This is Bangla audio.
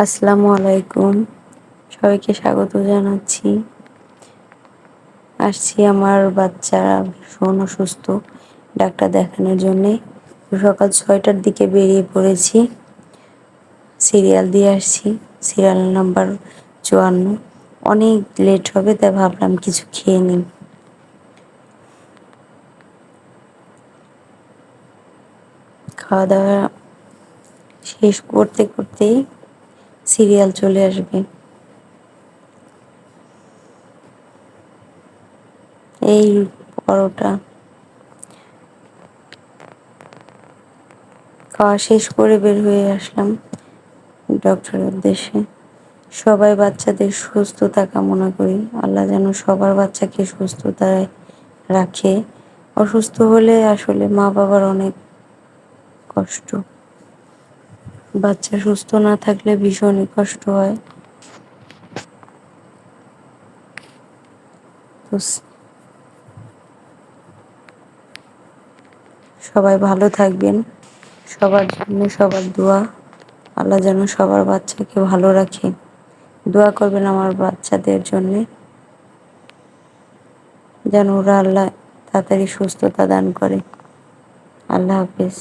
আসসালামু আলাইকুম। সবাইকে স্বাগত জানাচ্ছি। আসছি আমার বাচ্চারা ভীষণ অসুস্থ, ডাক্তার দেখানোর জন্যে। সকাল 6টার দিকে বেরিয়ে পড়েছি, সিরিয়াল দিয়ে আসছি, সিরিয়াল নাম্বার 54। অনেক লেট হবে, তাই ভাবলাম কিছু খেয়ে নিই। খাওয়া দাওয়া শেষ করতে করতেই সিরিয়াল চলে আসবে। এই পরোটা খাওয়া শেষ করে বের হয়ে আসলাম ডক্টরের উদ্দেশ্যে। সবাই বাচ্চাদের সুস্থতা কামনা করি, আল্লাহ যেন সবার বাচ্চাকে সুস্থতায় রাখে। অসুস্থ হলে আসলে মা বাবার অনেক কষ্ট, বাচ্চা সুস্থ না থাকলে ভীষণই কষ্ট হয়। তো সবাই ভালো থাকবেন, সবার জন্য সবার দোয়া। আল্লাহ যেন সবার বাচ্চাকে ভালো রাখে। দোয়া করবেন আমার বাচ্চাদের জন্যে, যেন ওরা আল্লাহ তাড়াতাড়ি সুস্থতা দান করে। আল্লাহ হাফেজ।